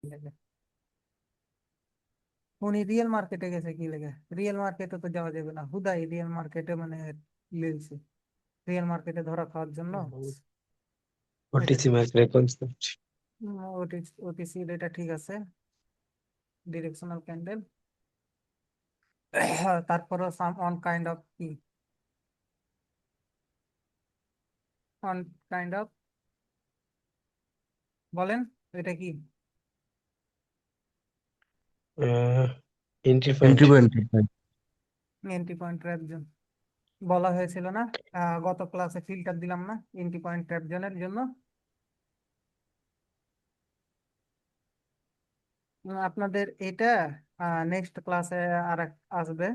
লেগে উনি রিয়েল মার্কেটে গেছে কি লেগে? রিয়েল মার্কেটে তো যাওয়া যাবে না, হুদাই রিয়েল মার্কেটে মানে লিলছে রিয়েল মার্কেটে ধরা খাওয়ার জন্য। এটা ওটিসি মার্কেট কনসেপ্ট। ওটিসি এটা ঠিক আছে, ডিরেকশনাল ক্যান্ডেল। তারপরও সাম অন কাইন্ড অফ কি, অন কাইন্ড অফ বলেন, এটা কি? Entry point. Entry point. Entry point trap zone বলা হয়েছিল না? গত ক্লাসে ফিল্টার দিলাম না এন্ট্রি পয়েন্ট ট্র্যাপ জোনের জন্য? আপনাদের এটা নেক্সট ক্লাসে আর আসবে।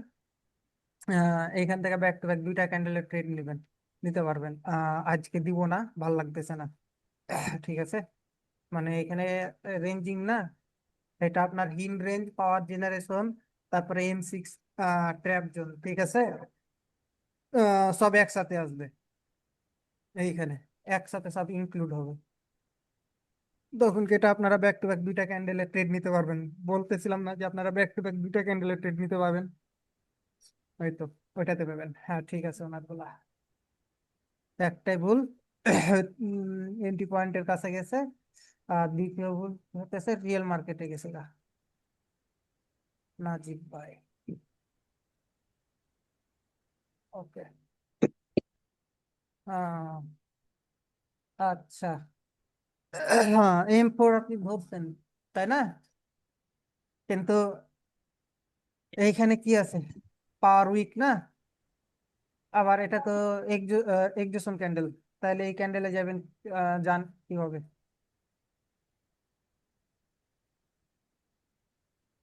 এইখান থেকে ব্যাক টু ব্যাক দুইটা ক্যান্ডেলের ট্রেড নেবেন, নিতে পারবেন। আজকে দিব না, ভাল লাগতেছে না। ঠিক আছে, মানে এখানে রেঞ্জিং না, এটা আপনার হিল রেঞ্জ, পাওয়ার জেনারেশন, তারপরে M6 ট্র্যাপ জোন, ঠিক আছে? সব একসাথে আসবে এইখানে, একসাথে সব ইনক্লুড হবে। তখন কি এটা আপনারা ব্যাক টু ব্যাক দুইটা ক্যান্ডেলের ট্রেড নিতে পারবেন। বলতেছিলাম না যে আপনারা ব্যাক টু ব্যাক দুইটা ক্যান্ডেলের ট্রেড নিতে পারবেন? হয়তো ওইটাতে পাবেন, হ্যাঁ ঠিক আছে। ওনার বলা একটাই ভুল, এন্ট্রি পয়েন্টের কাছে গেছে। আর দ্বিতীয় ভুল হতেছে রিয়েল মার্কেটে গেছে গা, নাজিব ভাই। ওকে, আচ্ছা। হ্যাঁ, M4 আপনি ধরছেন, তাই না? কিন্তু এইখানে কি আছে, পাওয়ার উইক না, আবার এটা তো এক্সজোশন ক্যান্ডেল, তাহলে এই ক্যান্ডেলে যাবেন, যান কিভাবে?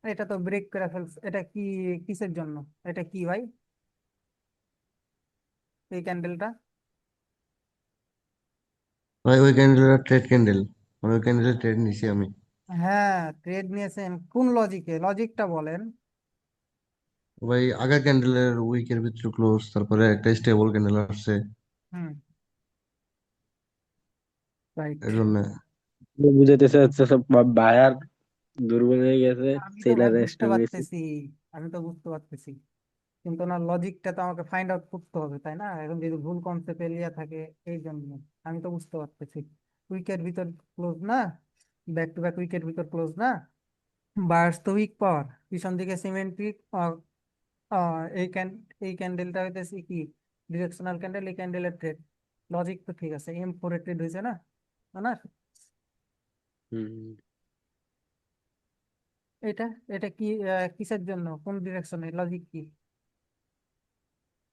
এটা তো ব্রেক করে ফেলছে, এটা কি, কিসের জন্য? এটা কি ভাই, এই ক্যান্ডেলটা? ভাই ওই ক্যান্ডেলটা ট্রেড ক্যান্ডেল, মানে ওই ক্যান্ডেলের ট্রেড নিছি আমি। হ্যাঁ, ট্রেড নিয়েছেন কোন লজিকে, লজিকটা বলেন। ভাই আগের ক্যান্ডেলের উইকের ভিতরে ক্লোজ, তারপরে একটা স্টেবল ক্যান্ডেল আসছে, হুম, রাইট। এর জন্য। বুঝাতে চাচ্ছে সব বায়ার দুর্বল হয়ে গেছে, আমি তো ভাই সেলার বুঝতে স্ট্রং হয়েছে। পারতেছি, আমি তো বুঝতে পারতেছি, কিন্তু না, লজিকটা তো আমাকে ফাইন্ড আউট করতে হবে, তাই না? এখন যদি ভুল কনসেপ্ট এলিয়া থাকে, এই জন্য। আমি তো বুঝতে পারতেছি, উইকের ভিতর ক্লোজ না, ব্যাক টু ব্যাক উইকের ভিতর ক্লোজ না, বায়ার্স তো উইক পাওয়ার, পিছন দিকে সিমেন্টিক। এই এই ক্যান্ডেলটা হইতেছে কি, ডিরেকশনাল ক্যান্ডেল, এই ক্যান্ডেলের ট্রেড, লজিক তো ঠিক আছে। M4 এর ট্রেড হয়েছে না, না? হুম। এটা এটা কি, কিসের জন্য, কোন ডিরেকশনে, লজিক কি?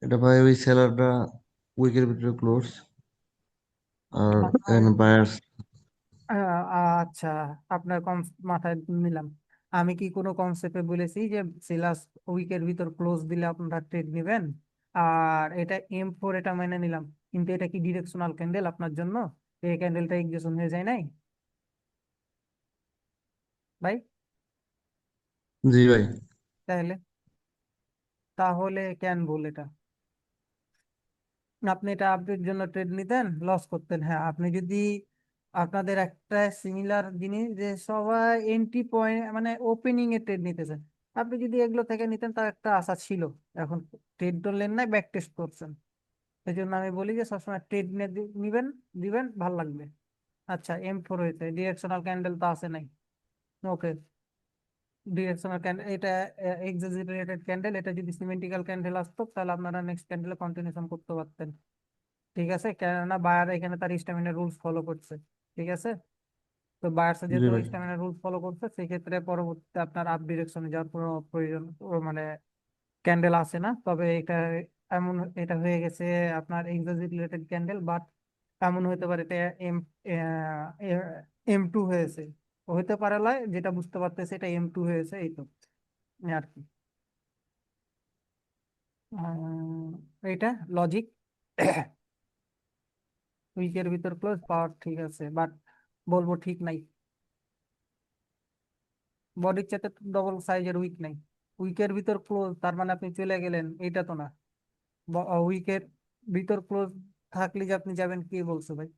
এটা ভাই ওই সেলারটা উইকের ভিতরে ক্লোজ, আর আর বায়ার্স। আচ্ছা, আপনার কম মাথায় নিলাম। আমি কি কোনো কনসেপ্টে বলেছি যে সিলাস উইকের ভিতর ক্লোজ দিলে আপনারা ট্রেড নেবেন? আর এটা M4, এটা মেনে নিলাম, কিন্তু এটা কি ডিরেকশনাল ক্যান্ডেল আপনার জন্য? এই ক্যান্ডেলটা এক্সিকিউশন হয়ে যায় নাই ভাই? জি ভাই। তাহলে তাহলে কেন ভুল এটা? আপনি এটা আপডেট জন্য ট্রেড নিতেন, লস করতেন। হ্যাঁ, আপনি যদি আপনাদের একটা সিমিলার জিনিস যে সবাই এন্ট্রি পয়েন্ট মানে ওপেনিং এ ট্রেড নিতেছেন, আপনি যদি এগুলো থেকে নিতেন তার একটা আশা ছিল। এখন ট্রেড ধরলেন না, ব্যাক টেস্ট করছেন। এই জন্য আমি বলি যে সবসময় ট্রেড নিয়ে নিবেন, দিবেন, ভাল লাগবে। আচ্ছা, M4 হয়েছে, ডিরেকশনাল ক্যান্ডেল তো আসে নাই। ওকে, ডিরেকশনাল ক্যান্ডেল এটা এক্সাজারেটেড ক্যান্ডেল, এটা যদি সিমেন্টিক্যাল ক্যান্ডেল আসতো তাহলে আপনারা নেক্সট ক্যান্ডেলে কন্টিনিউশন করতে পারতেন। ঠিক আছে, কেননা বায়ার এখানে তার স্ট্যামিনা রুলস ফলো করছে। ঠিক আছে, তো বায়ার জি যেহেতু ভাই। স্ট্যামিনা রুলস ফলো করছে, সেক্ষেত্রে পরবর্তীতে আপনার আপ ডিরেকশনে যাওয়ার কোনো প্রয়োজন মানে ক্যান্ডেল আসে না। তবে এটা এমন, এটা হয়ে গেছে আপনার এক্সাজারেটেড ক্যান্ডেল, বাট এমন হতে পারে এটা M2 হয়েছে, হইতে পারে লয়, যেটা বুঝতে পারতেছে এটা M2 হয়েছে, এই তো, এই আর কি। এইটা লজিক। উইকের ভিতর ক্লোজ পাওয়ার ঠিক আছে, বাট বলবো ঠিক নাই, বডির চাইতে ডবল সাইজের উইক নাই। উইকের ভিতর ক্লোজ তার মানে আপনি চলে গেলেন, এইটা তো না। উইকের ভিতর ক্লোজ থাকলে যে আপনি যাবেন, কে বলছো ভাই?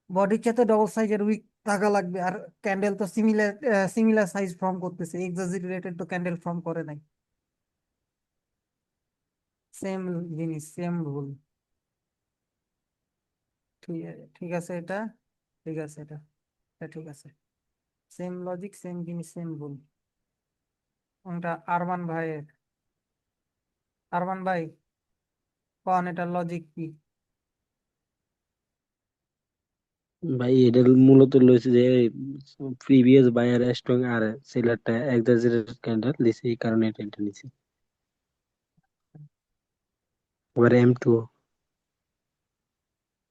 বডির চাইতে ডবল সাইজের উইক থাকা লাগবে, আর ক্যান্ডেল তো সিমিলার সিমিলার সাইজ ফর্ম করতেছে, এক্সাজারেটেড তো ক্যান্ডেল ফর্ম করে নাই। সেম জিনিস, সেম রুল। ঠিক আছে এটা, ঠিক আছে এটা ঠিক আছে। সেম লজিক, সেম জিনিস, সেম রুল। ওটা আরমান ভাইয়ের। আরমান ভাই, কোন এটার লজিক কি? ভাই এটা মূলত লইছে যে প্রিভিয়াস বায়ার স্ট্রং আর সেলারটা এক্সাজারেটেড ক্যান্ডেল দিছে, এই কারণে এটা নিছে। আবার M2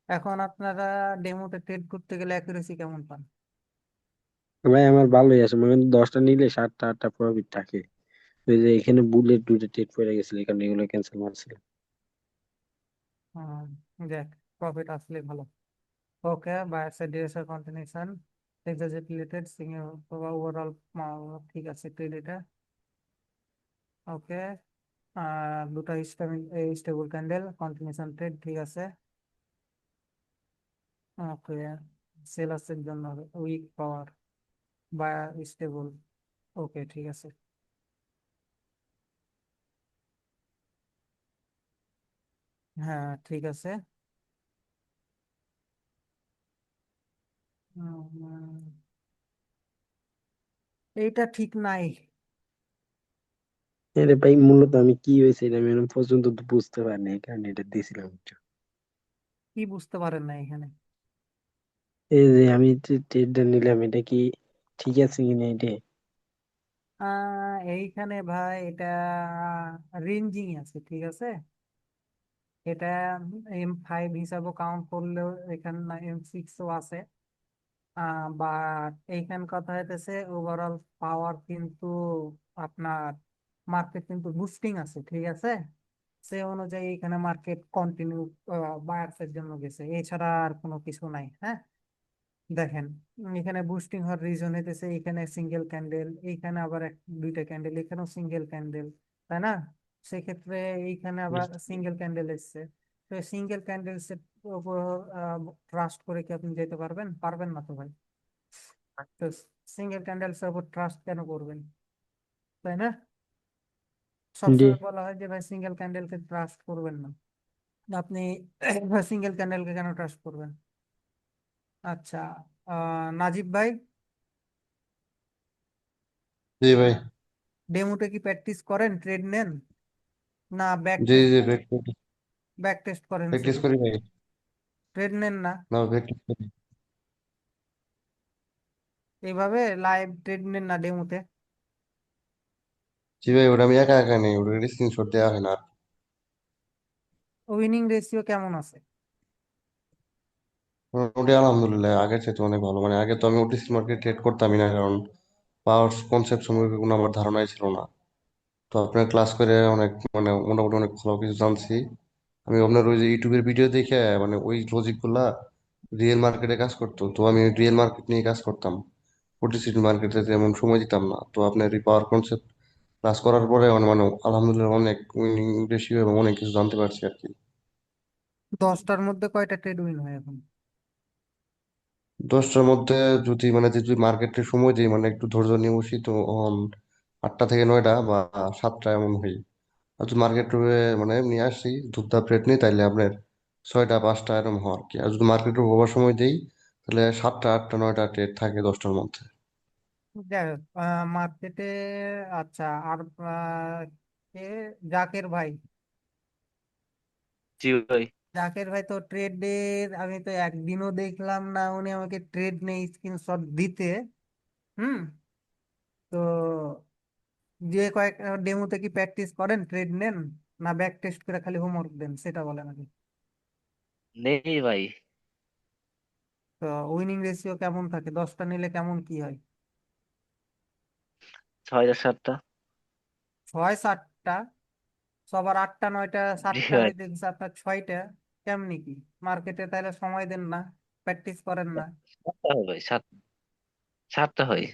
এখন আপনারা ডেমোতে ট্রেড করতে গেলে অ্যাকুরেসি কেমন পান? ভাই আমার ভালোই আছে, মানে 10টা নিলে 7টা 8টা প্রফিট থাকে। ওই যে এখানে বুলেট দুইটা টেট পড়ে গেছিল, এই কারণে এগুলো ক্যান্সেল মারছিল। হুম, যাক, প্রফিট আসলে ভালো। Okay, buyer side direction continuation, এক্সাজেট রিলেটেড সিঙ্গেল ওভারঅল, ঠিক আছে ট্রেড এটা। ওকে, দুটো স্টেবল ক্যান্ডেল কন্টিনিউশন ট্রেড, ঠিক আছে। ওকে, সেলার্সের জন্য উইক পাওয়ার, বায়ার স্টেবল। ওকে, ঠিক আছে। হ্যাঁ, ঠিক আছে। উম, এইটা ঠিক নাই। আরে ভাই মূলত আমি কি হয়েছে এটা আমি এখন পর্যন্ত তো বুঝতে পারিনি, এই কারণে এটা দিয়েছিলাম একটু। কি বুঝতে পারেন না এখানে? এই যে আমি ট্রেডটা নিলাম, এটা কি ঠিক আছে কিনা এটা। এইখানে ভাই এটা রেঞ্জিং আছে, ঠিক আছে। এটা M5 হিসাবে কাউন্ট করলেও এখানে M6ও আছে। বাট এইখান কথা হইতেছে ওভারঅল পাওয়ার কিন্তু আপনার মার্কেট কিন্তু বুস্টিং আছে, ঠিক আছে। সে অনুযায়ী এখানে মার্কেট কন্টিনিউ বায়ার্সের জন্য গেছে, এছাড়া আর কোনো কিছু নাই। হ্যাঁ, দেখেন, এখানে বুস্টিং হওয়ার রিজন হইতেছে এখানে সিঙ্গেল ক্যান্ডেল, এইখানে আবার দুইটা ক্যান্ডেল, এখানেও সিঙ্গেল ক্যান্ডেল, তাই না? সেক্ষেত্রে এইখানে আবার সিঙ্গেল ক্যান্ডেল এসছে। তো সিঙ্গেল ক্যান্ডেলস এর উপর ট্রাস্ট করে কি আপনি যেতে পারবেন? পারবেন না তো ভাই। তো সিঙ্গেল ক্যান্ডেলস এর উপর ট্রাস্ট কেন করবেন, তাই না? জি। সবসময় বলা হয় যে ভাই সিঙ্গেল ক্যান্ডেলকে ট্রাস্ট করবেন না। আপনি সিঙ্গেল ক্যান্ডেলকে কেন ট্রাস্ট করবেন? আচ্ছা, নাজিব ভাই, জি ভাই। ডেমোতে কি প্র্যাকটিস করেন, ট্রেড নেন, না ব্যাক জি টেস্ট? জি, ব্যাক টেস্ট করেন প্র্যাকটিস শুধু, করি ভাই। ট্রেড নেন না? না, প্র্যাকটিস করি। এইভাবে লাইভ ট্রেড নেন না ডেমোতে? জি ভাই, ওটা আমি একা একা নেই, ওটা স্ক্রিনশট দেওয়া হয় না। উইনিং রেশিও কেমন আছে? ওটা আলহামদুলিল্লাহ আগের চাইতে অনেক ভালো। মানে আগে তো আমি ওটিসি মার্কেট ট্রেড করতামই না, কারণ পাওয়ার কনসেপ্ট সম্পর্কে কোনো আমার ধারণাই ছিল না। তো আপনার ক্লাস করে অনেক মানে মোটামুটি অনেক ভালো কিছু জানছি। আমি আপনার ওই যে ইউটিউবের ভিডিও দেখে মানে ওই লজিক গুলা রিয়েল মার্কেটে কাজ করতো, তো আমি রিয়েল মার্কেট নিয়ে কাজ করতাম। ওটিসি মার্কেটে তেমন সময় দিতাম না। তো আপনার এই পাওয়ার কনসেপ্ট ক্লাস করার পরে মানে মানে আলহামদুলিল্লাহ অনেক উইনিং রেশিও এবং অনেক কিছু জানতে পারছি আর কি। 10টার মধ্যে কয়টা ট্রেড উইন হয় এখন? 10টার মধ্যে যদি মানে যদি মার্কেটে সময় দিই, মানে একটু ধৈর্য নিয়ে বসি, তো 8টা থেকে 9টা বা 7টা এমন হই। আর যদি মার্কেট মানে নিয়ে আসি ধূপধাপ রেট নিই, তাইলে আপনার 6টা 5টা এরকম হওয়ার কি। আর যদি মার্কেটে হবার সময় দেই, তাহলে 7টা 8টা 9টা ট্রেড থাকে 10টার মধ্যে। যাই হোক, মার্কেটে। আচ্ছা, আর কে? জাকের ভাই। জি ভাই। জাকের ভাই তো ট্রেডের আমি তো একদিনও দেখলাম না উনি আমাকে ট্রেড নেই স্ক্রিনশট দিতে। হুম। তো যে কয়েক ডেমোতে কি প্র্যাকটিস করেন, ট্রেড নেন, না ব্যাক টেস্ট করে খালি হোমওয়ার্ক দেন, সেটা বলেন আগে। নেই ভাই। তো উইনিং রেশিও কেমন থাকে, 10টা নিলে কেমন কি হয়? 6 আর 7টা। 6 7টা? সবার 8টা 9টা জি 7টা ভাই। আমি দেখছি, আপনার 6টা। কেমনি কি? মার্কেটে তাহলে সময় দেন না, প্র্যাকটিস করেন না? 7টা হয় ভাই, 7টা হয়।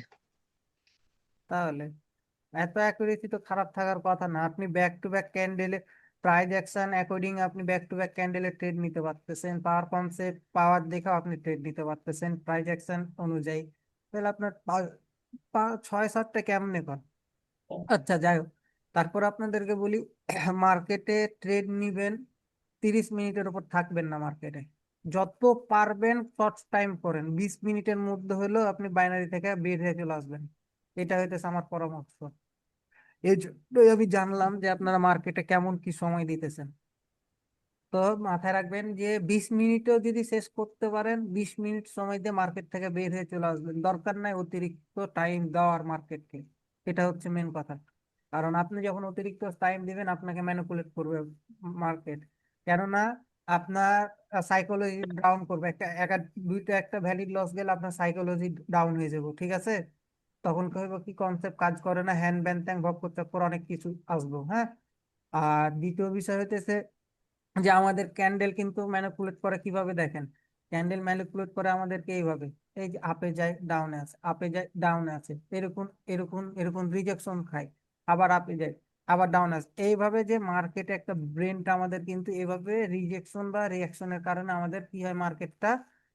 তাহলে এত অ্যাকুরেসি তো খারাপ থাকার কথা না। আপনি ব্যাক টু ব্যাক ক্যান্ডেলে প্রাইস অ্যাকশন অ্যাকর্ডিং আপনি ব্যাক টু ব্যাক ক্যান্ডেলের ট্রেড নিতে পারতেছেন, পাওয়ার কনসেপ্ট পাওয়ার দেখেও আপনি ট্রেড নিতে পারতেছেন প্রাইস অ্যাকশন অনুযায়ী। তাহলে আপনার 6-7টা কেমনে কর। আচ্ছা যাই হোক, তারপর আপনাদেরকে বলি মার্কেটে ট্রেড নিবেন, 30 মিনিটের উপর থাকবেন না মার্কেটে। যত পারবেন শর্ট টাইম করেন, 20 মিনিটের মধ্যে হলেও আপনি বাইনারি থেকে বের হয়ে চলে আসবেন। এটা হইতেছে আমার পরামর্শ। এই জন্যই আমি জানলাম যে আপনারা মার্কেটে কেমন কি সময় দিতেছেন। তো মাথায় রাখবেন যে 20 মিনিটেও যদি শেষ করতে পারেন, 20 মিনিট সময় দিয়ে মার্কেট থেকে বের হয়ে চলে আসবেন। দরকার নাই অতিরিক্ত টাইম দেওয়ার মার্কেটকে, এটা হচ্ছে মেন কথা। কারণ আপনি যখন অতিরিক্ত টাইম দিবেন আপনাকে ম্যানিপুলেট করবে মার্কেট, কেননা আপনার সাইকোলজি ডাউন করবে। একটা ভ্যালিড লস গেলে আপনার সাইকোলজি ডাউন হয়ে যাবে, ঠিক আছে। তখন কইব কি কনসেপ্ট কাজ করে না, হ্যান ব্যান ত্যাং ভক্ত চক্কর অনেক কিছু আসবো, হ্যাঁ। আর দ্বিতীয় বিষয় হইতেছে যে আমাদের ক্যান্ডেল কিন্তু ম্যানিপুলেট করে কিভাবে দেখেন, ক্যান্ডেল ম্যানিপুলেট করে আমাদেরকে এইভাবে, এই যে আপে যায় ডাউনে আছে, আপে যায় ডাউনে আছে, এরকম এরকম এরকম রিজেকশন খায়, আবার আপে যায়, আবার ডাউন আছে। এইভাবে যে মার্কেটে একটা ব্রেনটা আমাদের কিন্তু এইভাবে রিজেকশন বা রিয়াকশনের কারণে আমাদের কি হয়, মার্কেটটা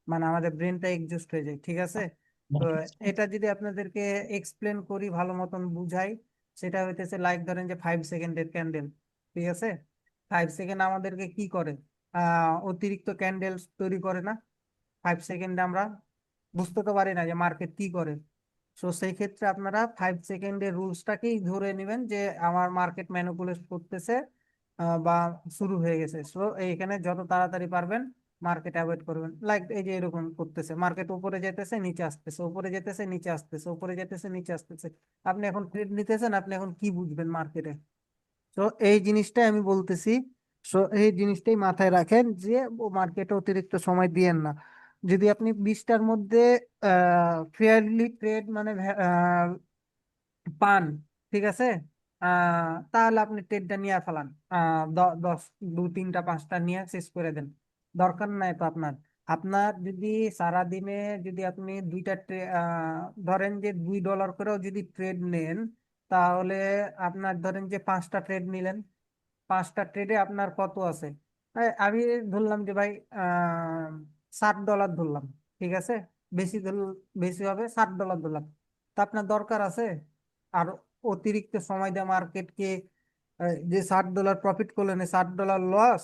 মানে আমাদের ব্রেনটা এক্সজস্ট হয়ে যায়, ঠিক আছে। তো এটা যদি আপনাদেরকে এক্সপ্লেন করি, ভালো মতন বুঝাই, সেটা হইতেছে লাইক ধরেন যে 5 সেকেন্ডের ক্যান্ডেল, ঠিক আছে। 5 সেকেন্ড আমাদেরকে কি করে, অতিরিক্ত ক্যান্ডেল তৈরি করে না। 5 সেকেন্ডে আমরা বুঝতে তো পারি না যে মার্কেট কি করে। সো সেই ক্ষেত্রে আপনারা 5 সেকেন্ডের রুলসটাকেই ধরে নেবেন যে আমার মার্কেট ম্যানিপুলেট করতেছে, বা শুরু হয়ে গেছে। সো এইখানে যত তাড়াতাড়ি পারবেন মার্কেট অ্যাভয়েড করবেন। লাইক এই যে এরকম করতেছে, মার্কেট উপরে যেতেছে নিচে আসতেছে, উপরে যেতেছে নিচে আসতেছে, উপরে যেতেছে নিচে আসতেছে। আপনি এখন ট্রেড নিতেছেন, আপনি এখন কি বুঝবেন মার্কেটে। তো এই জিনিসটাই আমি বলতেছি। সো এই জিনিসটাই মাথায় রাখেন যে মার্কেটে অতিরিক্ত সময় দিয়েন না। যদি আপনি 20টার মধ্যে ফেয়ারলি ট্রেড মানে পান, ঠিক আছে, তাহলে আপনি ট্রেডটা নিয়ে ফেলান। 10 2 3টা 5টা নিয়ে শেষ করে দেন, দরকার নাই তো আপনার। আপনার যদি সারাদিনে যদি আপনি ধরেন যে $2 করেও যদি ট্রেড নেন, তাহলে আপনার ধরেন যে 5টা ট্রেড নিলেন, 5টা ট্রেডে আপনার কত আছে, আমি ধরলাম যে ভাই $60 ধরলাম, ঠিক আছে। বেশি বেশি হবে, $60 ধরলাম। তা আপনার দরকার আছে আর অতিরিক্ত সময় দেয় মার্কেটকে, যে $60 প্রফিট করলেন, $60 লস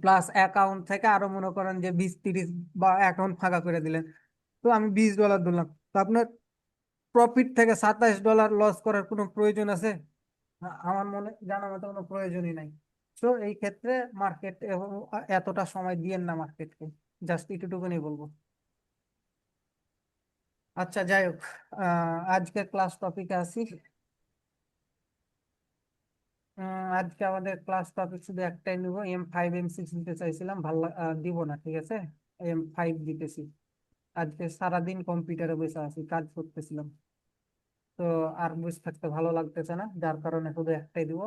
প্লাস অ্যাকাউন্ট থেকে আরো মনে করেন যে 20-30 বা অ্যাকাউন্ট ফাঁকা করে দিলেন, তো আমি $20 ধরলাম। তো আপনার প্রফিট থেকে $27 লস করার কোনো প্রয়োজন আছে? আমার মনে জানা মতো কোনো প্রয়োজনই নাই। তো এই ক্ষেত্রে মার্কেট এতটা সময় দিয়েন না মার্কেটকে, জাস্ট এটুকুনি বলবো। আচ্ছা যাই হোক, আজকের ক্লাস টপিকে আসি। আজকে আমাদের ক্লাস টপিক শুধু একটাই নিব, M5 M6 দিতে চাইছিলাম, দিব না, ঠিক আছে। M5 দিতেছি। আজকে সারাদিন কম্পিউটারে বসে আছি, কাজ করতেছিলাম। তো আর বসে থাকতে ভালো লাগতেছে না, যার কারণে শুধু একটাই দিব,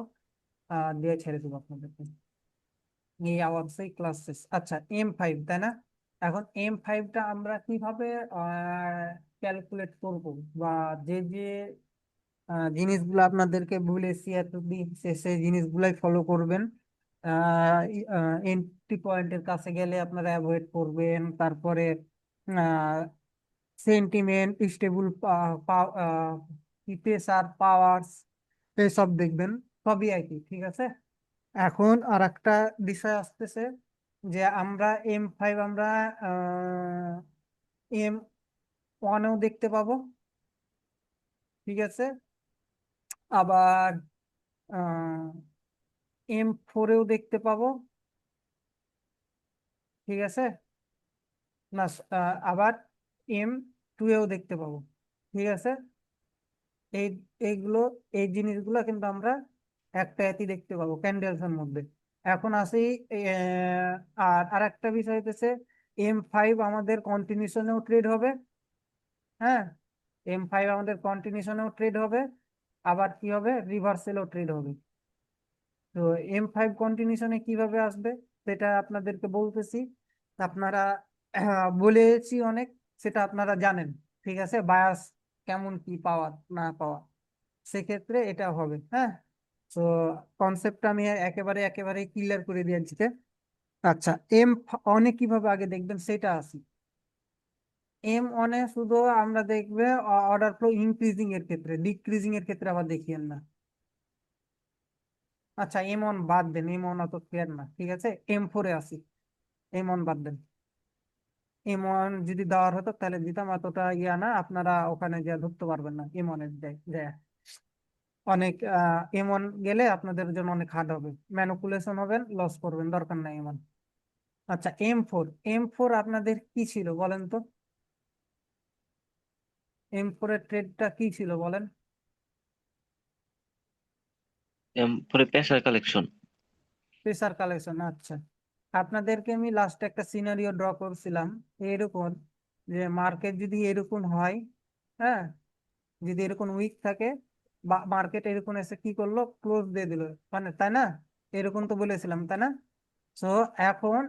দিয়ে ছেড়ে দিব আপনাদেরকে। এই আওয়াজেই ক্লাস শেষ। আচ্ছা M5 তাই না? এখন M5টা আমরা কিভাবে ক্যালকুলেট করব, বা যে যে জিনিসগুলো আপনাদেরকে বলেছি এতদিন, সেই জিনিসগুলাই ফলো করবেন। এন্ট্রি পয়েন্টের কাছে গেলে আপনারা অ্যাভয়েড করবেন, তারপরে সেন্টিমেন্ট, স্টেবল প্রেসার, পাওয়ার্স, এসব দেখবেন, সবই একই, ঠিক আছে। এখন আর একটা বিষয় আসতেছে যে আমরা M5 আমরা M1-এও দেখতে পাবো, ঠিক আছে। আবার M4-এও দেখতে পাবো, ঠিক আছে। না, আবার M2-এও দেখতে পাবো, ঠিক আছে। এই এইগুলো, এই জিনিসগুলো কিন্তু আমরা একটা একই দেখতে পাবো ক্যান্ডেলস এর মধ্যে। এখন আসি, আর আরেকটা বিষয় হচ্ছে M5 আমাদের কন্টিনিউশনেও ট্রেড হবে, হ্যাঁ। M5 আমাদের কন্টিনিউশনেও ট্রেড হবে, আবার কি হবে, রিভার্সেলও ট্রেড হবে। তো M5 কন্টিনিউশনে কিভাবে আসবে সেটা আপনাদেরকে বলতেছি। আপনারা বলেছি অনেক, সেটা আপনারা জানেন, ঠিক আছে, বায়াস কেমন কি পাওয়া না পাওয়া, সেক্ষেত্রে এটা হবে, হ্যাঁ। তো কনসেপ্টটা আমি একেবারে একেবারে ক্লিয়ার করে দিয়েছি যে আচ্ছা এম অনে কিভাবে আগে দেখবেন সেটা আসি। এম অনে শুধু আমরা দেখবে অর্ডার ফ্লো ইনক্রিজিং এর ক্ষেত্রে, ডিক্রিজিং এর ক্ষেত্রে আবার দেখিয়েন না। আচ্ছা এম অন বাদ দেন, এম অন অত ক্লিয়ার না, ঠিক আছে। M4-এ আসি, এম অন বাদ দেন। এম ওয়ান যদি দেওয়ার হতো তাহলে দিতাম, এতটা ইয়া না, আপনারা ওখানে যা ধরতে পারবেন না এম ওয়ানের যায় অনেক। এম ওয়ান গেলে আপনাদের জন্য অনেক হার্ড হবে, ম্যানিপুলেশন হবেন, লস করবেন, দরকার নাই এম ওয়ান। আচ্ছা M4, M4 আপনাদের কি ছিল বলেন তো? M4 এর ট্রেডটা কি ছিল বলেন? পরে প্রেসার কালেকশন। Pressure collection. আচ্ছা আপনাদেরকে আমি লাস্টে একটা সিনারিও ড্র করছিলাম এরকম, যে মার্কেট যদি এরকম হয়, হ্যাঁ, যদি এরকম উইক থাকে বা মার্কেট এরকম এসে কি করলো, ক্লোজ দিয়ে দিল, মানে তাই না? এরকম তো বলেছিলাম তাই না? তো এখন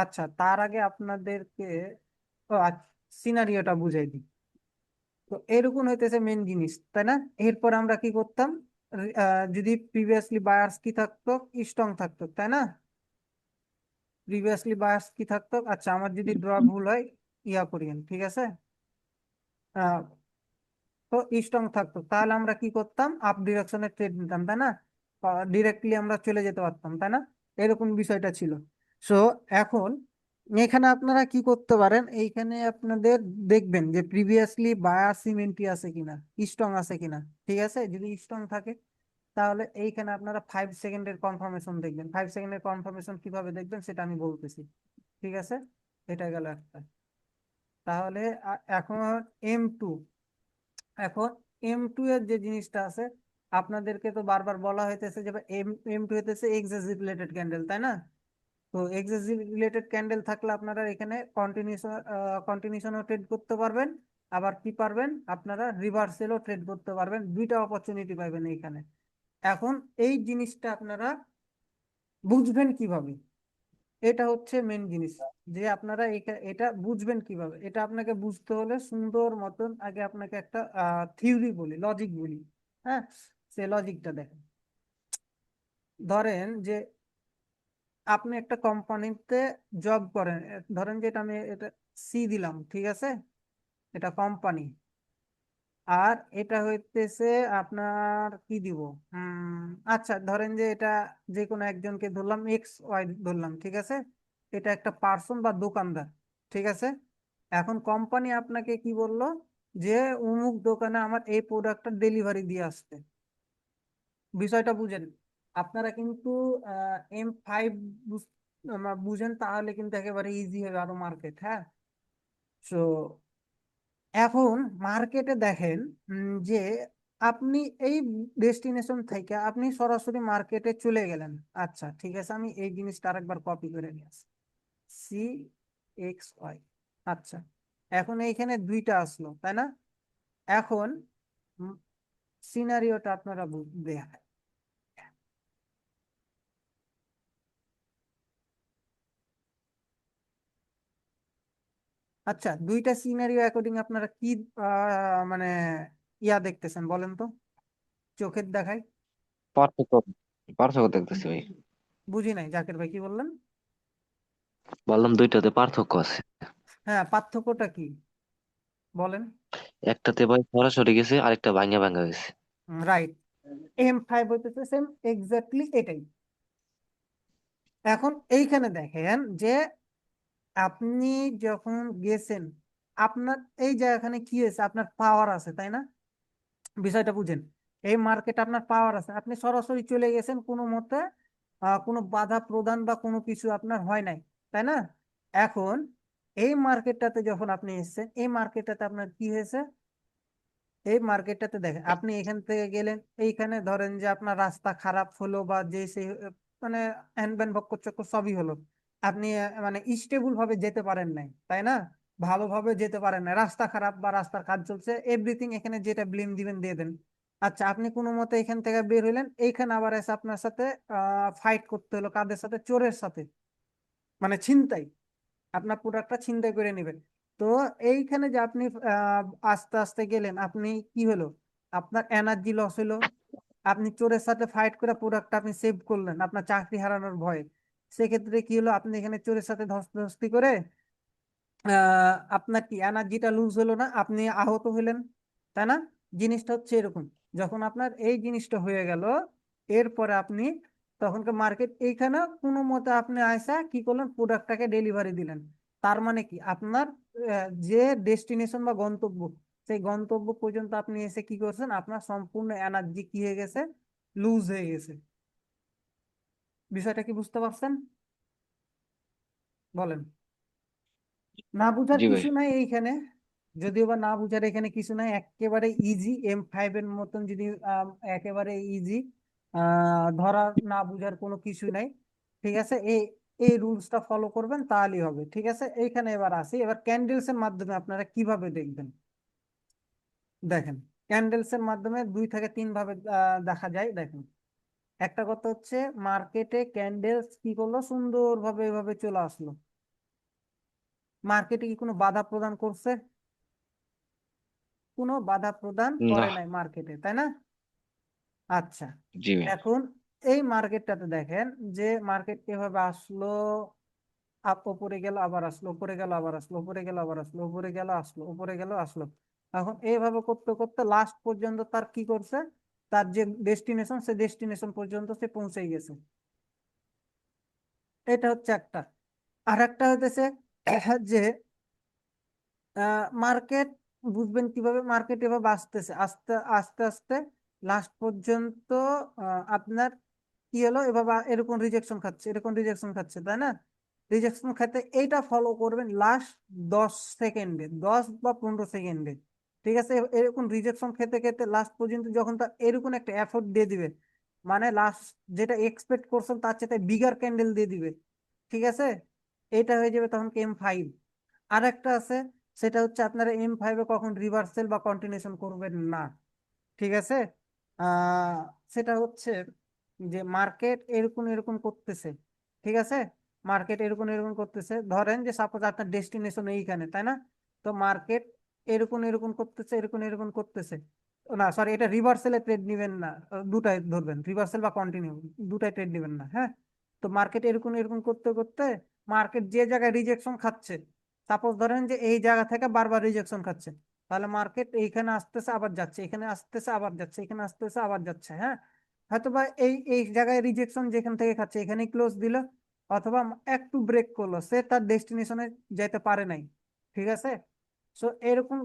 আচ্ছা তার আগে আপনাদেরকে সিনারিওটা বুঝাই দিই। তো এরকম হইতেছে মেন জিনিস তাই না? এরপর আমরা কি করতাম, যদি প্রিভিয়াসলি বায়ার্স কি থাকতো, স্ট্রং থাকতো তাই না? প্রিভিয়াসলি বায়ার্স কি থাকতো, আচ্ছা আমার যদি ড্র ভুল হয় ইয়া করিয়েন, ঠিক আছে। আহ, তো স্ট্রং থাকতো তাহলে আমরা কি করতাম, আপ ডিরেকশনে ট্রেড নিতাম তাই না? ডিরেক্টলি আমরা চলে যেতে পারতাম তাই না? এরকম বিষয়টা ছিল। সো এখন এখানে আপনারা কি করতে পারেন, এইখানে আপনাদের দেখবেন যে প্রিভিয়াসলি বায়ার সিমেন্টরি আছে কিনা, স্ট্রং আছে কিনা। ঠিক আছে, যদি স্ট্রং থাকে তাহলে এইখানে আপনারা 5 সেকেন্ডের কনফার্মেশন দেখবেন। 5 সেকেন্ডের কনফার্মেশন কিভাবে দেখবেন সেটা আমি বলতেছি, ঠিক আছে। এটা গেল একটা। তাহলে এখন M2, এখন M2 এর যে জিনিসটা আছে, আপনাদেরকে তো বারবার বলা হইতেছে যে M2 হইতেছে এক্সেসিভ রিলেটেড ক্যান্ডেল তাই না? তো এক্সেসিভ রিলেটেড ক্যান্ডেল থাকলে আপনারা এখানে কন্টিনিউশনও ট্রেড করতে পারবেন, আবার কি পারবেন, আপনারা রিভার্সেলও ট্রেড করতে পারবেন, দুইটা অপরচুনিটি পাবেন এইখানে। এখন এই জিনিসটা আপনারা বুঝবেন কিভাবে, এটা হচ্ছে মেন জিনিস, যে আপনারা এটা বুঝবেন কিভাবে। এটা আপনাকে বুঝতে হলে সুন্দর মতন আগে আপনাকে একটা থিওরি বলি, লজিক বলি, হ্যাঁ। সে লজিকটা দেখেন, ধরেন যে আপনি একটা কোম্পানিতে জব করেন, ধরেন যে এটা আমি এটা সি দিলাম, ঠিক আছে, এটা কোম্পানি। আর এটা হইতেছে আপনার কি দিব, আচ্ছা ধরেন যে এটা যে কোনো একজনকে ধরলাম, XY ধরলাম, ঠিক আছে। এটা একটা পার্সন বা দোকানদার, ঠিক আছে। এখন কোম্পানি আপনাকে কি বললো, যে অমুক দোকানে আমার এই প্রোডাক্টটা ডেলিভারি দিয়ে আসতে। বিষয়টা বুঝেন, আপনারা কিন্তু M5 বুঝেন তাহলে কিন্তু একেবারে ইজি হবে আরো মার্কেট, হ্যাঁ। তো এখন মার্কেটে দেখেন যে আপনি এই ডেস্টিনেশন থেকে আপনি সরাসরি মার্কেটে চলে গেলেন। আচ্ছা ঠিক আছে, আমি এই জিনিসটা আরেকবার কপি করে নিয়ে আসি, CXY। আচ্ছা এখন এইখানে দুইটা আসলো তাই না? এখন সিনারিওটা আপনারা দেখেন। আচ্ছা দুইটা সিনারিও অ্যাকর্ডিং আপনারা কি মানে ইয়া দেখতেছেন বলেন তো, চোখের দেখায়। পার্থক্য, পার্থক্য দেখতেছি ভাই। বুঝি নাই, জাকের ভাই কি বললেন? বললাম দুইটাতে পার্থক্য আছে। হ্যাঁ পার্থক্যটা কি বলেন? একটাতে ভাই সরাসরি গেছে, আরেকটা ভাঙা ভাঙা গেছে। রাইট, M5 হইতেছে সেম এক্স্যাক্টলি এটাই। এখন এইখানে দেখেন যে আপনি যখন গেছেন, আপনার এই জায়গাখানে কি হয়েছে, আপনার পাওয়ার আছে তাই না? বিষয়টা বুঝেন, এই মার্কেট আপনার পাওয়ার আছে, আপনি সরাসরি চলে গেছেন কোনো মতে, কোনো বাধা প্রদান বা কোনো কিছু আপনার হয় নাই তাই না? এখন এই মার্কেটটাতে যখন আপনি এসেছেন, এই মার্কেটটাতে আপনার কি হয়েছে, এই মার্কেটটাতে দেখেন আপনি এখান থেকে গেলেন, এইখানে ধরেন যে আপনার রাস্তা খারাপ হলো বা যে সেই মানে হ্যান ব্যান ভক্কর চক্কর সবই হলো, আপনি মানে স্টেবল ভাবে যেতে পারেন নাই তাই না? ভালোভাবে যেতে পারেন না, রাস্তা খারাপ বা রাস্তার কাজ চলছে, এভরিথিং এখানে যেটা ব্লেম দিবেন দিয়ে দেন। আচ্ছা আপনি কোনো মতে এখান থেকে বের হইলেন, এইখানে আবার এসে আপনার সাথে ফাইট করতে হলো, কাদের সাথে, চোরের সাথে, মানে ছিনতাই, আপনার প্রোডাক্টটা ছিনতাই করে নেবেন। তো এইখানে যে আপনি আস্তে আস্তে গেলেন, আপনি কি হলো, আপনার এনার্জি লস হলো, আপনি চোরের সাথে ফাইট করে প্রোডাক্টটা আপনি সেভ করলেন আপনার চাকরি হারানোর ভয়ে, সেক্ষেত্রে কি হলো, আপনি এখানে চোরের সাথে ধস্তাধস্তি করে আপনার কি এনার্জিটা লুজ হলো না, আপনি আহত হলেন, তাই না? জিনিসটা হচ্ছে এরকম, যখন আপনার এই জিনিসটা হয়ে গেল, এরপরে আপনি তখনকার মার্কেট এইখানে কোনো মতে আপনি আয়সা কি করলেন, প্রোডাক্টটাকে ডেলিভারি দিলেন। তার মানে কি আপনার যে ডেস্টিনেশন বা গন্তব্য, সেই গন্তব্য পর্যন্ত আপনি এসে কি করছেন, আপনার সম্পূর্ণ এনার্জি কি হয়ে গেছে, লুজ হয়ে গেছে। বিষয়টা কি বুঝতে পারছেন? বলেন। না বুঝার জি ভাই। কিছু নাই এইখানে, যদিও বা না বুঝার এখানে কিছু নাই, একেবারে ইজি, M5 এর মতন যদি একেবারে ইজি, ধরা না বুঝার কোনো কিছু নাই। ঠিক আছে, এই এই রুলসটা ফলো করবেন তাহলেই হবে। ঠিক আছে, এইখানে এবার আসি, এবার ক্যান্ডেলস এর মাধ্যমে আপনারা কিভাবে দেখবেন। দেখেন, ক্যান্ডেলস এর মাধ্যমে 2 থেকে 3 ভাবে দেখা যায়। দেখেন, একটা কথা হচ্ছে মার্কেটে ক্যান্ডেলস কি করলো, সুন্দরভাবে এভাবে চলে আসলো। মার্কেটে কি কোনো বাধা প্রদান করছে? কোনো বাধা প্রদান না। করে নাই মার্কেটে, তাই না? আচ্ছা, জি ভাই। এখন এই মার্কেটটাতে দেখেন যে মার্কেট এভাবে আসলো, উপরে গেল আবার আসলো, উপরে গেল আবার আসলো, উপরে গেল আবার আসলো, উপরে গেল আসলো, উপরে গেল আসলো। এখন এইভাবে করতে করতে লাস্ট পর্যন্ত তার কি করছে, তার যে ডেস্টিনেশন, সে ডেস্টিনেশন পর্যন্ত সে পৌঁছে গেছে। এটা হচ্ছে একটা। আর একটা হইতেছে যে মার্কেট বুঝবেন কিভাবে, মার্কেট এভাবে আসতেছে, আস্তে আস্তে আস্তে লাস্ট পর্যন্ত আপনার কি হলো, এভাবে এরকম রিজেকশন খাচ্ছে, এরকম রিজেকশন খাচ্ছে, তাই না? রিজেকশন খাতে এইটা ফলো করবেন লাস্ট 10 সেকেন্ডে, 10 বা 15 সেকেন্ডে। ঠিক আছে, এরকম রিজেকশন খেতে খেতে লাস্ট পর্যন্ত যখন তার এরকম একটা এফোর্ট দিয়ে দিবে, মানে লাস্ট যেটা এক্সপেক্ট করছেন তার চেয়ে বিগার ক্যান্ডেল দিয়ে দিবে। ঠিক আছে, এটা হয়ে যাবে তখন M5। আর একটা আছে, সেটা হচ্ছে আপনারা M5 এ কখন রিভার্সেল বা কন্টিনিউশন করবেন না। ঠিক আছে, আহ সেটা হচ্ছে যে মার্কেট এরকম এরকম করতেছে। ঠিক আছে, মার্কেট এরকম এরকম করতেছে, ধরেন যে সাপোজ আপনার ডেস্টিনেশন এইখানে, তাই না? তো মার্কেট এরকম এরকম করতেছে, এরকম এরকম করতেছে, না সরি, এটা রিভার্সেলে ট্রেড নেবেন না, দুটাই ধরবেন, রিভার্সেল বা কন্টিনিউ, দুটাই ট্রেড নেবেন না, হ্যাঁ। তো মার্কেট এরকম এরকম করতে করতে মার্কেট যে জায়গায় রিজেকশন খাচ্ছে, সাপোজ ধরেন যে এই জায়গা থেকে বারবার রিজেকশন খাচ্ছে, তাহলে মার্কেট এইখানে আসতেছে আবার যাচ্ছে, এখানে আসতেছে আবার যাচ্ছে, এখানে আসতেছে আবার যাচ্ছে, হ্যাঁ। হয়তোবা এই এই জায়গায় রিজেকশন যেখান থেকে খাচ্ছে এখানে ক্লোজ দিল, অথবা একটু ব্রেক করলো, সে তার ডেস্টিনেশনে যেতে পারে নাই। ঠিক আছে, সো এরকম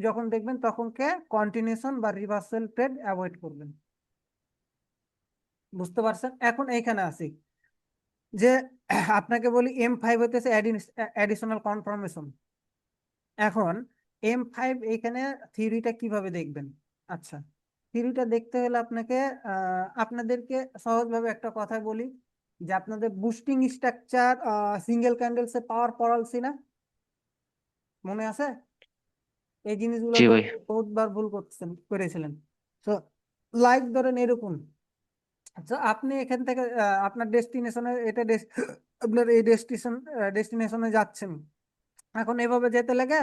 যখন দেখবেন তখন কে কন্টিনিউশন বা রিভার্সাল ট্রেড অ্যাভয়েড করবেন। বুঝতে পারছেন? এখন এইখানে আসি যে আপনাকে বলি M5 হইতেছে অ্যাডিশনাল কনফার্মেশন। এখন M5 এখানে থিওরিটা কিভাবে দেখবেন? আচ্ছা, থিওরিটা দেখতে হলে আপনাকে আপনাদেরকে সহজভাবে একটা কথা বলি, যে আপনাদের বুস্টিং স্ট্রাকচার সিঙ্গেল ক্যান্ডেলস এ পাওয়ার পড়ালছি না, মনে আছে? এই জিনিসগুলো জি তো ভাই। বহুতবার ভুল করেছিলেন। তো লাইক ধরেন এরকম, আচ্ছা আপনি এখান থেকে আপনার ডেস্টিনেশনে আপনার এই ডেস্টিনেশনে যাচ্ছেন। এখন এভাবে যেতে লাগে,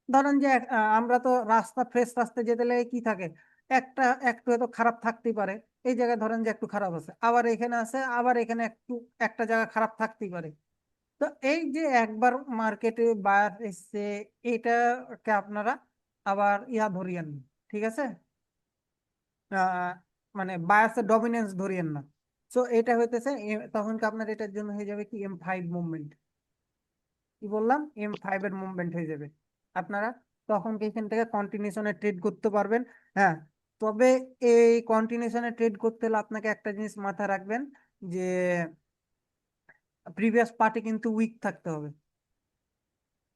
ধরেন যে আমরা তো রাস্তা, ফ্রেশ রাস্তায় যেতে লাগে কি থাকে, একটা একটু হয়তো খারাপ থাকতেই পারে, এই জায়গায় ধরেন যে একটু খারাপ আছে, আবার এখানে আছে, আবার এখানে একটু একটা জায়গা খারাপ থাকতেই পারে। তো এই যে একবার মার্কেটে বায়ার এসছে, এটাকে আপনারা আবার ধরিয়েন না। ঠিক আছে, আহ মানে বায়াসের ডমিনেন্স ধরিয়েন না। সো এটা হইতেছে তখন কি আপনার এটার জন্য হয়ে যাবে কি M5 মুভমেন্ট। কি বললাম, M5 এর মুভমেন্ট হয়ে যাবে। আপনারা তখন কি এখান থেকে কন্টিনিউশনে ট্রেড করতে পারবেন। হ্যাঁ, তবে এই কন্টিনিউশনে ট্রেড করতে হলে আপনাকে একটা জিনিস মাথায় রাখবেন, যে প্রিভিয়াস পার্টে কিন্তু উইক থাকতে হবে।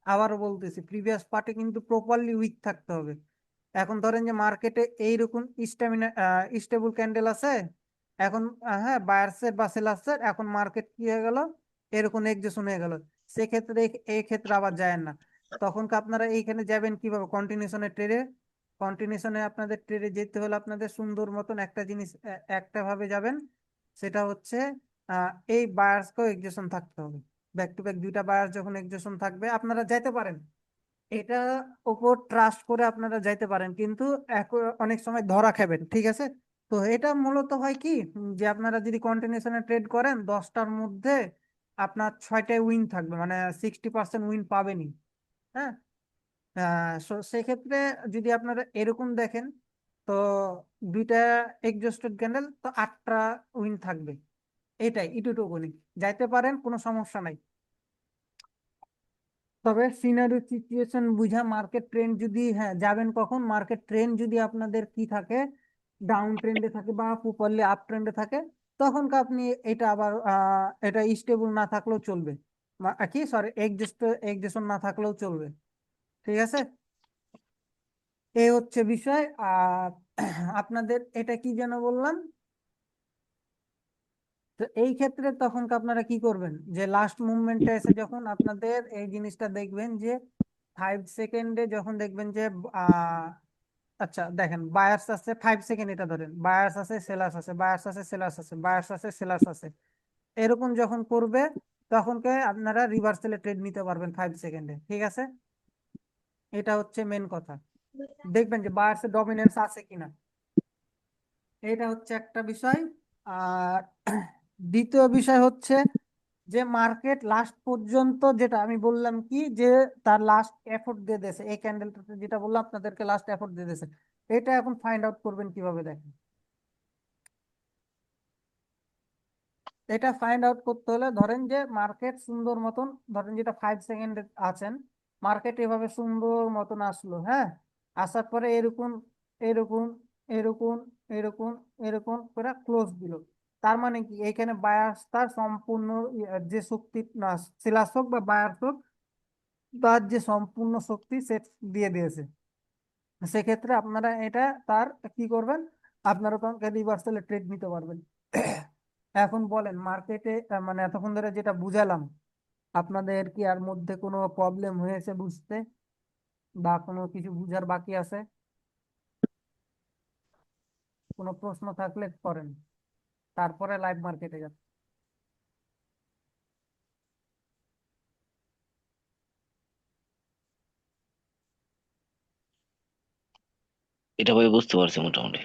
আবারও বলতেছি, প্রিভিয়াস পার্টে কিন্তু প্রপারলি উইক থাকতে হবে। এখন ধরেন যে মার্কেটে এইরকম স্টেবল ক্যান্ডেল আছে, এখন হ্যাঁ বায়ার্সের বা সেলার্সের, এখন মার্কেট কি হয়ে গেল, এরকম এক্সেশন হয়ে গেল, সেক্ষেত্রে এই ক্ষেত্রে আবার যায় না। তখন কি আপনারা এইখানে যাবেন কিভাবে, কন্টিনিউশনে ট্রেডে। কন্টিনিউশনে আপনাদের ট্রেডে যেতে হলে আপনাদের সুন্দর মতন একটা জিনিস একটা ভাবে যাবেন, সেটা হচ্ছে এই বায়ার্সকেও এক্সেশন থাকতে হবে। ব্যাক টু ব্যাক দুইটা বায়ার্স যখন এক্সেশন থাকবে আপনারা যাইতে পারেন, এটা উপর ট্রাস্ট করে আপনারা যাইতে পারেন, কিন্তু অনেক সময় ধরা খাবেন। ঠিক আছে, তো এটা মূলত হয় কি যে আপনারা যদি কন্টিনিউশনে ট্রেড করেন 10টার মধ্যে আপনার 6টায় উইন থাকবে, মানে 60% উইন পাবেনই। হ্যাঁ, সেক্ষেত্রে যদি আপনারা এরকম দেখেন তো দুইটা এক্সস্টেড ক্যান্ডেল তো 8টা উইন থাকবে। এটাই এটুকুনি যাইতে পারেন, কোনো সমস্যা নাই। তবে সিনারিও সিচুয়েশন বুঝা মার্কেট ট্রেন্ড যদি, হ্যাঁ যাবেন কখন, মার্কেট ট্রেন্ড যদি আপনাদের কি থাকে, ডাউন ট্রেন্ডে থাকে বা প্রপারলি আপ ট্রেন্ডে থাকে, তখন আপনি এটা আবার এটা স্টেবল না থাকলেও চলবে, কি সরি এক্সেশন না থাকলেও চলবে। ঠিক আছে, এই হচ্ছে বিষয়। আর আপনাদের এটা কি যেন বললাম, তো এই ক্ষেত্রে তখন আপনারা কি করবেন যে লাস্ট মুভমেন্টে এসে যখন আপনাদের এই জিনিসটা দেখবেন যে 5 সেকেন্ডে যখন দেখবেন যে আহ আচ্ছা দেখেন বায়ার্স আছে, 5 সেকেন্ড এটা ধরেন, বায়ার্স আছে সেলার্স আছে, বায়ার্স আছে সেলার্স আছে, বায়ার্স আছে সেলার্স আছে, এরকম যখন করবে তখনকে আপনারা রিভার্সালে ট্রেড নিতে পারবেন 5 সেকেন্ডে। ঠিক আছে, এটা হচ্ছে মেন কথা। দেখবেন যে বায়ার্সের ডমিনেন্স আছে কিনা, এটা হচ্ছে একটা বিষয়। আর দ্বিতীয় বিষয় হচ্ছে যে মার্কেট লাস্ট পর্যন্ত, যেটা আমি বললাম কি যে তার লাস্ট এফোর্ট দিয়ে দিয়েছে, এই ক্যান্ডেলটাতে যেটা বললাম আপনাদেরকে লাস্ট এফোর্ট দিয়ে দিয়েছে, এটা এখন ফাইন্ড আউট করবেন কিভাবে দেখেন। এটা ফাইন্ড আউট করতে হলে ধরেন যে মার্কেট সুন্দর মতন, ধরেন যেটা 5 সেকেন্ডে আছেন, মার্কেট এভাবে সুন্দর মতন আসলো, হ্যাঁ, আসার পরে এরকম এরকম এরকম এরকম এরকম করে ক্লোজ দিল। তার মানে কি এখানে বায়ার্স তার সম্পূর্ণ যে শক্তি, না সেলার্স হোক বা বায়ার্স হোক, তার যে সম্পূর্ণ শক্তি সে দিয়ে দিয়েছে। সেক্ষেত্রে আপনারা এটা তার কি করবেন, আপনারা তখন রিভার্সালে ট্রেড নিতে পারবেন। এখন বলেন মার্কেটে, মানে এতক্ষণ ধরে যেটা বুঝালাম, আপনাদের কি আর মধ্যে কোনো প্রবলেম হয়েছে বুঝতে, বা কোনো কিছু বুঝার বাকি আছে? কোনো প্রশ্ন থাকলে করেন, তারপরে লাইভ মার্কেটে যান। এটা ভাই বুঝতে পারছি মোটামুটি।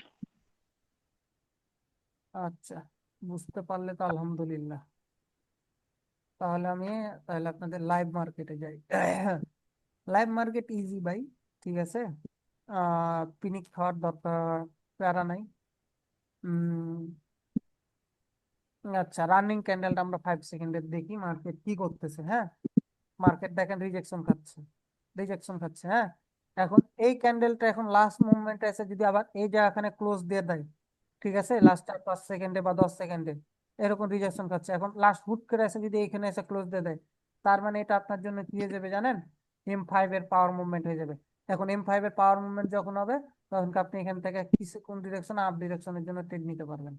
আচ্ছা, বুঝতে পারলে তো আলহামদুলিল্লাহ। তাহলে আমি তাহলে আপনাদের লাইভ মার্কেটে যাই। লাইভ মার্কেট ইজি ভাই, ঠিক আছে। পিনিক খাওয়ার দরকার, প্যারা নাই। উম, আচ্ছা, রানিং ক্যান্ডেলটা আমরা 5 সেকেন্ডের দেখি মার্কেট কি করতেছে। হ্যাঁ, মার্কেট দেখেন রিজেকশন খাচ্ছে, রিজেকশন খাচ্ছে। হ্যাঁ, এখন এই ক্যান্ডেলটা এখন লাস্ট মুভমেন্ট এসে যদি আবার এই যে এখানে ক্লোজ দিয়ে দেয়, ঠিক আছে, লাস্ট 4-5 সেকেন্ডে বা 10 সেকেন্ডে এরকম রিজেকশন খাচ্ছে, এখন লাস্ট হুট করে এসে যদি এখানে এসে ক্লোজ দিয়ে দেয়, তার মানে এটা আপনার জন্য কি হয়ে যাবে জানেন, M5 এর পাওয়ার মুভমেন্ট হয়ে যাবে। এখন M5 এর পাওয়ার মুভমেন্ট যখন হবে, তখন আপনি এখান থেকে কিছু কোন ডিরেকশন, আপ ডিরেকশনের জন্য ট্রেড নিতে পারবেন।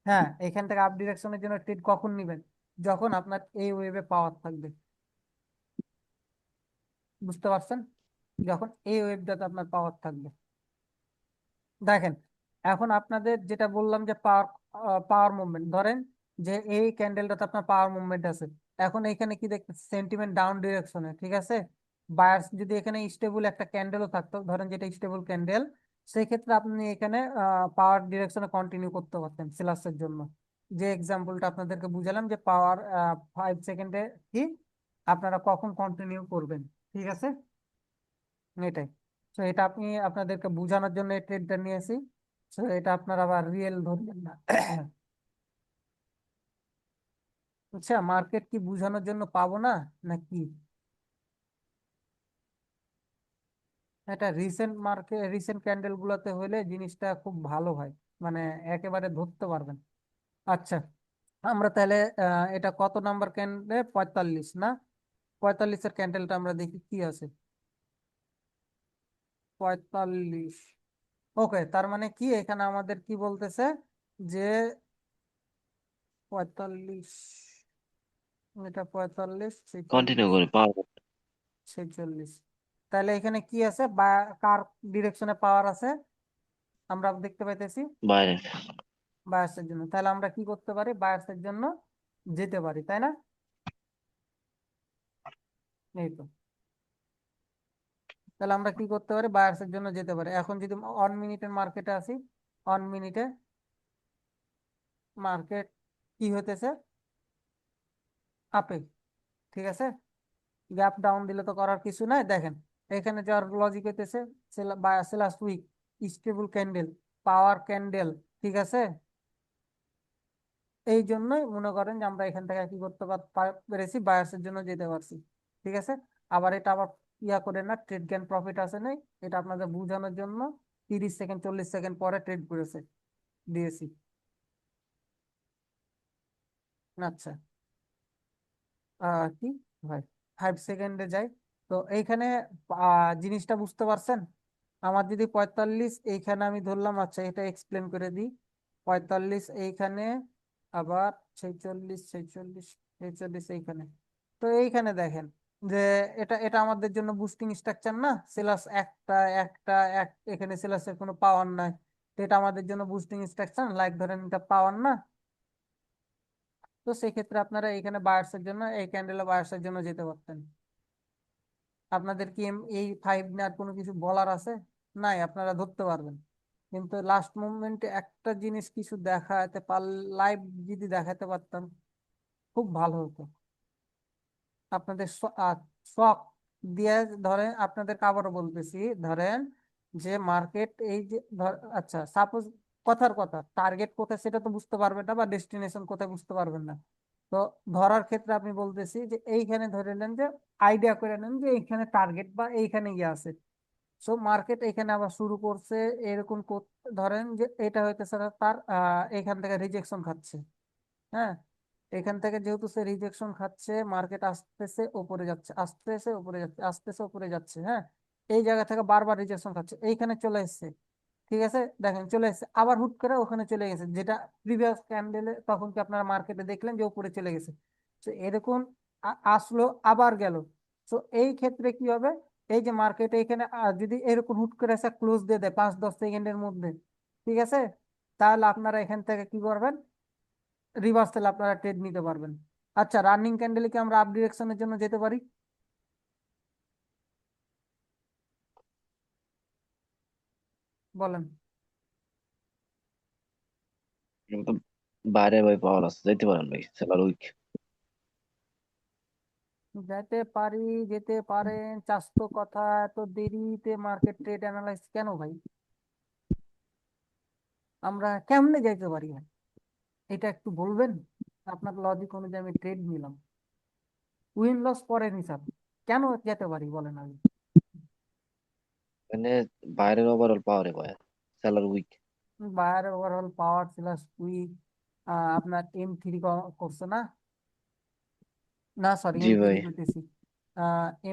হ্যাঁ, এখান থেকে আপ ডিরেকশনের জন্য ট্রেড কখন নিবেন, যখন আপনার এই ওয়েভে পাওয়ার থাকবে। বুঝতে পারছেন, যখন এই ওয়েভটাতে আপনার পাওয়ার থাকবে। দেখেন এখন আপনাদের যেটা বললাম যে পাওয়ার পাওয়ার মুভমেন্ট, ধরেন যে এই ক্যান্ডেলটাতে আপনার পাওয়ার মুভমেন্ট আছে, এখন এখানে কি দেখতে সেন্টিমেন্ট ডাউন ডিরেকশনে, ঠিক আছে। বায়ার্স যদি এখানে স্টেবল একটা ক্যান্ডেলও থাকতো, ধরেন যেটা স্টেবল ক্যান্ডেল, সেই ক্ষেত্রে আপনি এখানে পাওয়ার ডিরেকশনে কন্টিনিউ করতে পারতেন সেলার্সের জন্য। যে এক্সাম্পলটা আপনাদেরকে বুঝালাম যে পাওয়ার 5 সেকেন্ডে কি আপনারা কখন কন্টিনিউ করবেন। ঠিক আছে, এটাই। তো এটা আপনি আপনাদেরকে বোঝানোর জন্য এই ট্রেডটা নিয়েছি। তো এটা আপনারা আবার রিয়েল ধরবেন না। আচ্ছা, মার্কেট কি বোঝানোর জন্য পাবো না নাকি? এটা রিসেন্ট মার্কেট, রিসেন্ট ক্যান্ডেল গুলোতে হলে জিনিসটা খুব ভালো হয়, মানে একেবারে ধরতে পারবেন। আচ্ছা, আমরা তাহলে এটা কত নাম্বার ক্যান্ডেল, 45 না? 45-এর ক্যান্ডেলটা আমরা দেখি কি আছে। 45, ওকে, তার মানে কি এখানে আমাদের কি বলতেছে যে 45, এটা 45, কন্টিনিউ 46, করে পাওয়ার 46। তাহলে এখানে কি আছে, বা কার ডিরেকশনে পাওয়ার আছে আমরা দেখতে পাইতেছি, বাইরে। বায়াসের জন্য। তাহলে আমরা কি করতে পারি, বায়াসের জন্য যেতে পারি, তাই না? এই তো, তাহলে আমরা কি করতে পারি, বায়াসের জন্য যেতে পারি। এখন যদি 1 মিনিটের মার্কেটে আসি, 1 মিনিটে মার্কেট কি হইতেছে, আপে, ঠিক আছে। গ্যাপ ডাউন দিলে তো করার কিছু নাই। দেখেন এখানে যার লজিক হইতেছে সেলাস উইক, স্টেবল ক্যান্ডেল, পাওয়ার ক্যান্ডেল, ঠিক আছে। এই জন্যই মনে করেন যে আমরা এখান থেকে কি করতে পেরেছি, বায়ার্সের জন্য যেতে পারছি, ঠিক আছে। আবার এটা আবার ইয়া করে না, ট্রেড গেন প্রফিট আছে নাই, এটা আপনাদের বোঝানোর জন্য 30 সেকেন্ড 40 সেকেন্ড পরে ট্রেড করেছে দিয়েছি। আচ্ছা, কি ভাই, 5 সেকেন্ডে যাই। তো এইখানে জিনিসটা বুঝতে পারছেন। আমার যদি 45 এইখানে আমি ধরলাম, আচ্ছা এটা এক্সপ্লেন করে দিই। 45 এইখানে, আবার 46 46 46 এইখানে। তো এইখানে দেখেন যে এটা এটা আমাদের জন্য বুস্টিং স্ট্রাকচার না, সেলাস একটা একটা এক, এখানে সেলাসের কোনো পাওয়ার নাই। তো এটা আমাদের জন্য বুস্টিং স্ট্রাকচার, লাইক ধরেন এটা পাওয়ার না। তো সেক্ষেত্রে আপনারা এখানে বায়ার্সের জন্য, এই ক্যান্ডেলে বায়ার্সের জন্য যেতে পারতেন। আপনাদের কি এই 5 নেওয়ার কোনো কিছু বলার আছে? নাই, আপনারা ধরতে পারবেন। কিন্তু লাস্ট মুভমেন্টে একটা জিনিস কিছু দেখাতে পার, লাইভ যদি দেখাতে পারতাম খুব ভালো হতো। আপনাদের শখ দিয়ে ধরেন, আপনাদেরকে আবারও বলতেছি, ধরেন যে মার্কেট এই যে আচ্ছা সাপোজ, কথার কথা, টার্গেট কোথায় সেটা তো বুঝতে পারবেন না, বা ডেস্টিনেশন কোথায় বুঝতে পারবেন না। তো ধরার ক্ষেত্রে আপনি বলতেছি যে এইখানে ধরে নেন, যে আইডিয়া করে নেন যে এইখানে টার্গেট বা এইখানে গিয়ে আছে। সো মার্কেট এখানে আবার শুরু করছে এরকম ধরেন যে এটা হইতেছে তার এখান থেকে রিজেকশন খাচ্ছে, হ্যাঁ। এখান থেকে যেহেতু সে রিজেকশন খাচ্ছে, মার্কেট আসতেছে উপরে যাচ্ছে, আসতেছে উপরে যাচ্ছে, আসতেছে উপরে যাচ্ছে, হ্যাঁ। এই জায়গা থেকে বারবার রিজেকশন খাচ্ছে, এইখানে চলে এসছে, ঠিক আছে। দেখেন চলে এসছে, আবার হুট করে ওখানে চলে গেছে, যেটা প্রিভিয়াস ক্যান্ডেলে তখন কি আপনারা মার্কেটে দেখলেন যে উপরে চলে গেছে। তো এরকম আসলো, আবার গেল। তো এই ক্ষেত্রে কি হবে, এই যে মার্কেটে এখানে যদি এরকম হুট করে এসে ক্লোজ দিয়ে দেয় 5-10 সেকেন্ডের মধ্যে, ঠিক আছে, তাহলে আপনারা এখান থেকে কি করবেন, রিভার্সাল আপনারা ট্রেড নিতে পারবেন। আচ্ছা, রানিং ক্যান্ডেলে কি আমরা আপ ডিরেকশনের জন্য যেতে পারি? বলেন। কিন্তু বাইরে ভাই পাওয়ার আছে, যাইতে পারেন ভাই, সেলার উইক। যেতে পারি, যেতে পারেন, চারশো কথা, এত দেরিতে মার্কেট ট্রেড অ্যানালাইজ কেন ভাই? আমরা কেমনে যাইতে পারি ভাই, এটা একটু বলবেন। আপনার লজিক অনুযায়ী আমি ট্রেড নিলাম, উইন লস পরের হিসাব, কেন যেতে পারি বলেন আগে। মানে বাইরের ওভারঅল পাওয়ারে ভাই, seller weak. Buyer overall power plus weak, আপনার M3 করছে না, না সরি জি M3 ভাই। করতেছি,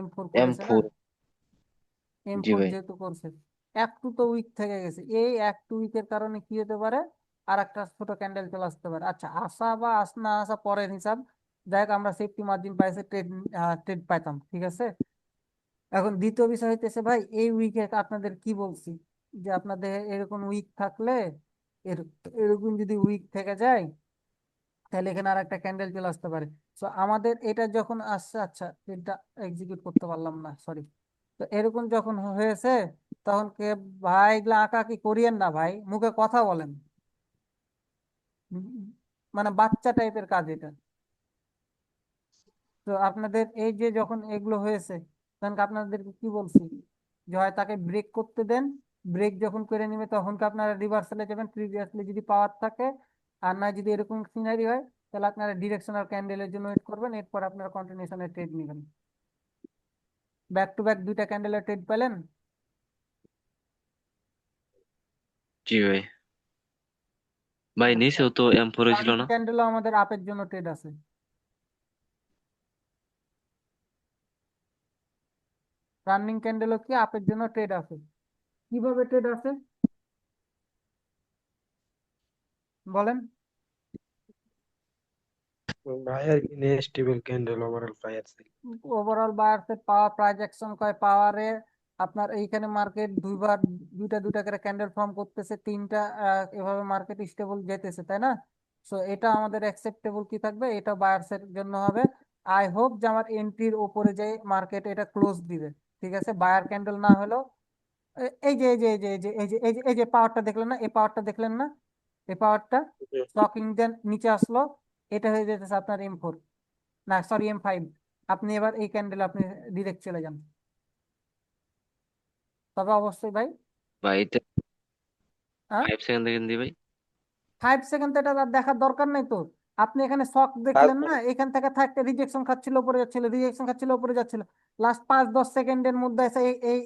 M4 এম করেছে না। ফোর জি M4 ভাই। যেহেতু করছে, একটু তো উইক থেকে গেছে, এই একটু উইকের কারণে কি হতে পারে, আর একটা ছোট ক্যান্ডেল চলে আসতে পারে। আচ্ছা, আসা বা না আসা পরের হিসাব, যাই হোক আমরা সেফটি মার্জিন পাইছে, ট্রেড ট্রেড পাইতাম, ঠিক আছে। এখন দ্বিতীয় বিষয় হইতেছে ভাই, এই উইকে আপনাদের কি বলছি, যে আপনাদের এরকম উইক থাকলে, এর এরকম যদি উইক থেকে যায়, তাহলে এখানে আর একটা ক্যান্ডেল চলে আসতে পারে। তো আমাদের এটা যখন আসছে, আচ্ছা এটা এক্সিকিউট করতে পারলাম না, সরি। তো এরকম যখন হয়েছে, তখন কে, ভাই এগুলা আঁকাআঁকি করিয়েন না ভাই, মুখে কথা বলেন। উম, মানে বাচ্চা টাইপের কাজ এটা। তো আপনাদের এই যে যখন এগুলো হয়েছে, তখন কি আপনাদেরকে কি বলছি, যে হয় তাকে ব্রেক করতে দেন, ব্রেক যখন করে নেবে তখন কি আপনারা রিভার্সালে যাবেন প্রিভিয়াসলি যদি পাওয়ার থাকে। আর না যদি এরকম সিনারি হয়, তাহলে আপনারা ডিরেকশনাল ক্যান্ডেলের জন্য ওয়েট করবেন, এরপর আপনারা কন্টিনিউশনের ট্রেড নেবেন। ব্যাক টু ব্যাক দুইটা ক্যান্ডেলের ট্রেড পেলেন। জি ভাই। ভাই আচ্ছা, নিচেও তো M4 হয়েছিল রানিং না? ক্যান্ডেলও আমাদের আপের জন্য ট্রেড আছে, রানিং ক্যান্ডেলও কি আপের জন্য ট্রেড আছে। কিভাবে ট্রেড আছে বলেন। বায়ার কিনে stable candle overall buyer sell. Overall বায়ার্সের পাওয়ার প্রাইস অ্যাকশন কয় পাওয়ারে, আপনার এইখানে মার্কেট দুইবার দুইটা দুইটা করে ক্যান্ডেল ফর্ম করতেছে, তিনটা এভাবে মার্কেট স্টেবল যেতেছে, তাই না। সো এটা আমাদের অ্যাকসেপ্টেবল কি থাকবে, এটা বায়ার্সের জন্য হবে। আই হোপ যে আমার এন্ট্রির উপরে যে মার্কেট এটা ক্লোজ দিবে, ঠিক আছে, বায়ার ক্যান্ডেল না হলেও। এই যে এই যে এই যে এই যে এই যে এই যে এই যে পাওয়ারটা দেখলেন না, এই পাওয়ারটা দেখলেন না, এই পাওয়ারটা স্টকিং দেন নিচে আসলো, এটা হয়ে যেতেছে আপনার M4, না সরি M5। আপনি এবার এই ক্যান্ডেল আপনি ডিরেক্ট চলে যান, তবে অবশ্যই ভাই ভাই এটা হ্যাঁ 5 সেকেন্ড দেখেন দি ভাই। 5 সেকেন্ড এটা আর দেখার দরকার নেই তো। আপনি এখানে শক দেখলেন না, এখান থেকে থাকতে রিজেকশন খাচ্ছিল উপরে যাচ্ছিল, রিজেকশন খাচ্ছিল উপরে যাচ্ছিল, লাস্ট 5-10 সেকেন্ডের মধ্যে এসে এই